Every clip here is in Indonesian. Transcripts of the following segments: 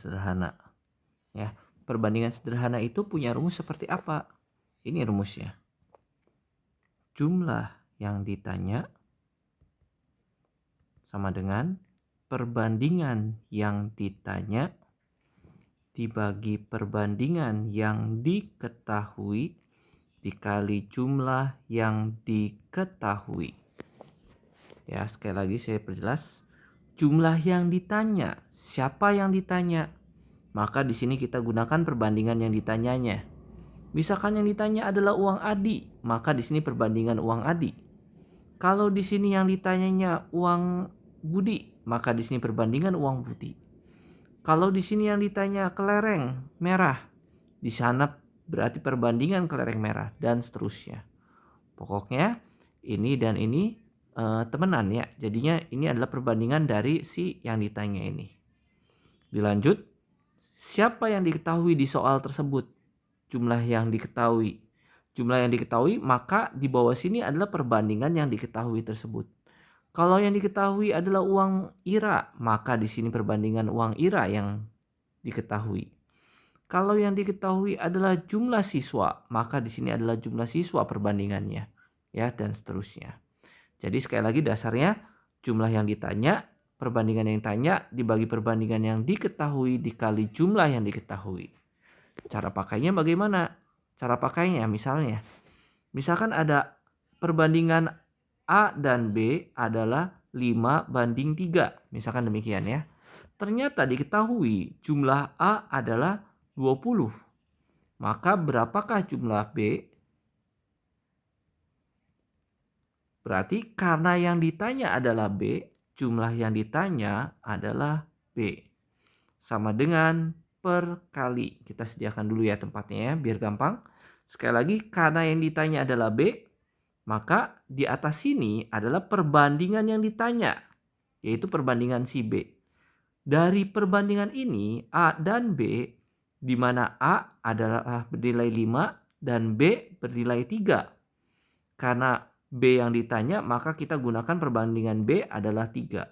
sederhana. Ya, perbandingan sederhana itu punya rumus seperti apa? Ini rumusnya. Jumlah yang ditanya sama dengan perbandingan yang ditanya dibagi perbandingan yang diketahui dikali jumlah yang diketahui. Ya, sekali lagi saya perjelas. Jumlah yang ditanya, siapa yang ditanya? Maka di sini kita gunakan perbandingan yang ditanyanya. Misalkan yang ditanya adalah uang Adi, maka di sini perbandingan uang Adi. Kalau di sini yang ditanyanya uang Budi, maka di sini perbandingan uang Budi. Kalau di sini yang ditanya kelereng merah, di sana berarti perbandingan kelereng merah dan seterusnya. Pokoknya ini dan ini temenan ya. Jadinya ini adalah perbandingan dari si yang ditanya ini. Dilanjut, siapa yang diketahui di soal tersebut? Jumlah yang diketahui. Jumlah yang diketahui, maka di bawah sini adalah perbandingan yang diketahui tersebut. Kalau yang diketahui adalah uang Ira, maka di sini perbandingan uang Ira yang diketahui. Kalau yang diketahui adalah jumlah siswa, maka di sini adalah jumlah siswa perbandingannya, ya, dan seterusnya. Jadi sekali lagi dasarnya jumlah yang ditanya, perbandingan yang ditanya dibagi perbandingan yang diketahui dikali jumlah yang diketahui. Cara pakainya bagaimana? Cara pakainya misalkan ada perbandingan A dan B adalah 5:3. Misalkan demikian ya. Ternyata diketahui jumlah A adalah 20. Maka berapakah jumlah B? Berarti karena yang ditanya adalah B, jumlah yang ditanya adalah B. Sama dengan per kali. Kita sediakan dulu ya tempatnya ya, biar gampang. Sekali lagi, karena yang ditanya adalah B, maka di atas sini adalah perbandingan yang ditanya, yaitu perbandingan si B. Dari perbandingan ini, A dan B, di mana A adalah bernilai 5 dan B bernilai 3. Karena B yang ditanya, maka kita gunakan perbandingan B adalah 3.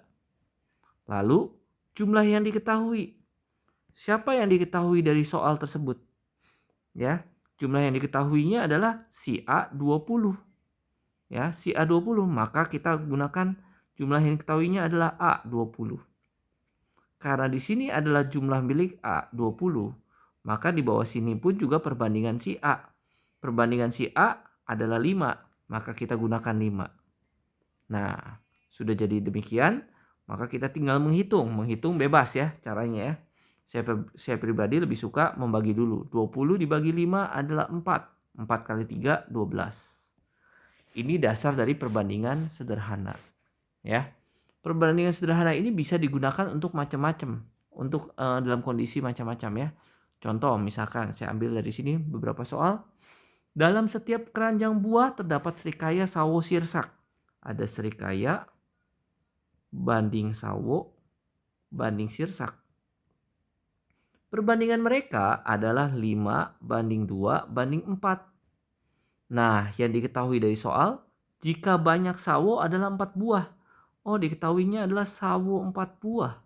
Lalu, jumlah yang diketahui. Siapa yang diketahui dari soal tersebut? Ya, jumlah yang diketahuinya adalah si A 20. Ya, si A 20, maka kita gunakan jumlah yang diketahuinya adalah A 20. Karena di sini adalah jumlah milik A 20, maka di bawah sini pun juga perbandingan si A. Perbandingan si A adalah 5, maka kita gunakan 5. Nah, sudah jadi demikian, maka kita tinggal menghitung. Menghitung bebas ya caranya ya. Saya pribadi lebih suka membagi dulu. 20 dibagi 5 adalah 4. 4 kali 3, 12. Ini dasar dari perbandingan sederhana. Ya. Perbandingan sederhana ini bisa digunakan untuk macam-macam. Untuk dalam kondisi macam-macam ya. Contoh misalkan saya ambil dari sini beberapa soal. Dalam setiap keranjang buah terdapat serikaya, sawo, sirsak. Ada serikaya banding sawo banding sirsak. Perbandingan mereka adalah 5:2:4. Nah, yang diketahui dari soal, jika banyak sawo adalah 4 buah. Oh, diketahuinya adalah sawo 4 buah.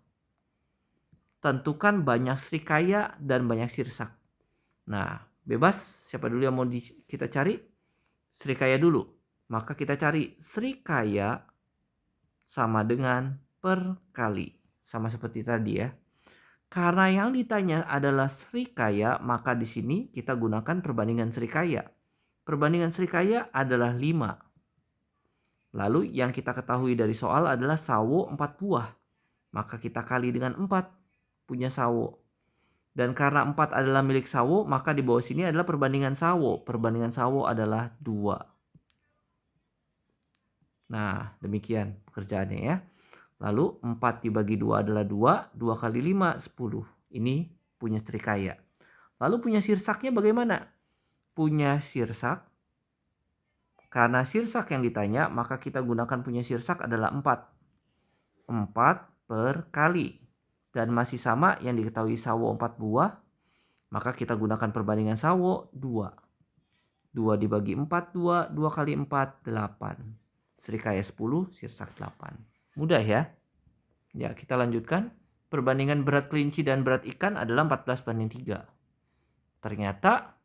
Tentukan banyak serikaya dan banyak sirsak. Nah, bebas siapa dulu yang mau kita cari? Serikaya dulu. Maka kita cari serikaya sama dengan per kali. Sama seperti tadi ya. Karena yang ditanya adalah serikaya, maka di sini kita gunakan perbandingan serikaya. Perbandingan serikaya adalah 5. Lalu yang kita ketahui dari soal adalah sawo 4 buah. Maka kita kali dengan 4 punya sawo. Dan karena 4 adalah milik sawo, maka di bawah sini adalah perbandingan sawo. Perbandingan sawo adalah 2. Nah, demikian pekerjaannya ya. Lalu 4 dibagi 2 adalah 2. 2 kali 5, 10. Ini punya serikaya. Lalu punya sirsaknya bagaimana? Punya sirsak. Karena sirsak yang ditanya, maka kita gunakan punya sirsak adalah 4. 4 per kali. Dan masih sama yang diketahui sawo 4 buah. Maka kita gunakan perbandingan sawo 2. 2 dibagi 4, 2. 2 kali 4, 8. Serikaya 10, sirsak 8. Mudah ya. Ya, kita lanjutkan. perbandingan berat kelinci dan berat ikan adalah 14:3. Ternyata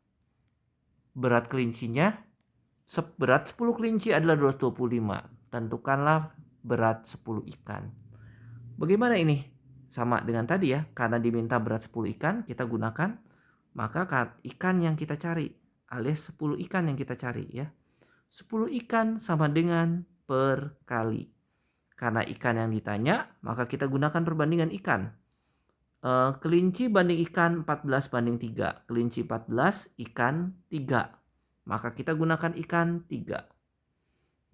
berat kelincinya, berat 10 kelinci adalah 225. Tentukanlah berat 10 ikan. Bagaimana ini? Sama dengan tadi ya, karena diminta berat 10 ikan, kita gunakan maka ikan yang kita cari, alias 10 ikan yang kita cari ya. 10 ikan sama dengan per kali. Karena ikan yang ditanya, maka kita gunakan perbandingan ikan. Kelinci banding ikan 14:3. Kelinci 14, ikan 3. Maka kita gunakan ikan 3.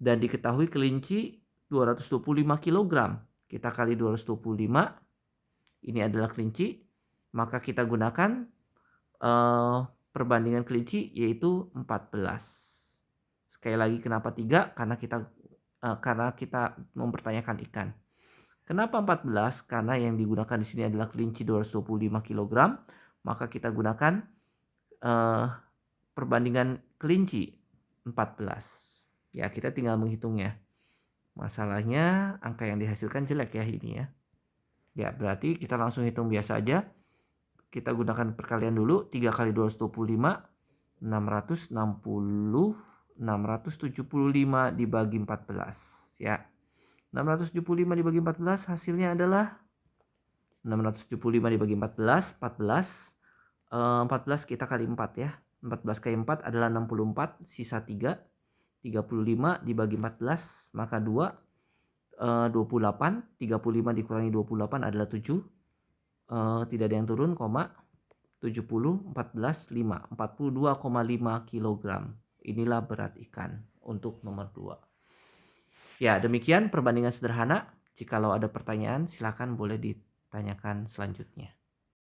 Dan diketahui kelinci 225 kg. Kita kali 225, ini adalah kelinci. Maka kita gunakan perbandingan kelinci yaitu 14. Sekali lagi kenapa 3? Karena kita mempertanyakan ikan. Kenapa 14? Karena yang digunakan di sini adalah kelinci 225 kg, maka kita gunakan perbandingan kelinci 14. Ya, kita tinggal menghitungnya. Masalahnya angka yang dihasilkan jelek ya ini ya. Ya, berarti kita langsung hitung biasa aja. Kita gunakan perkalian dulu. 3 kali 225, 675 dibagi 14 ya. 675 dibagi 14 hasilnya adalah 675 dibagi 14, 14 kita kali 4 ya. 14 kali 4 adalah 64, sisa 3. 35 dibagi 14 maka 2, 28. 35 dikurangi 28 adalah 7. Tidak ada yang turun, 70, 14, 5. 42,5 kg. Inilah berat ikan untuk nomor 2. Ya, demikian perbandingan sederhana. Jikalau ada pertanyaan, silakan boleh ditanyakan selanjutnya.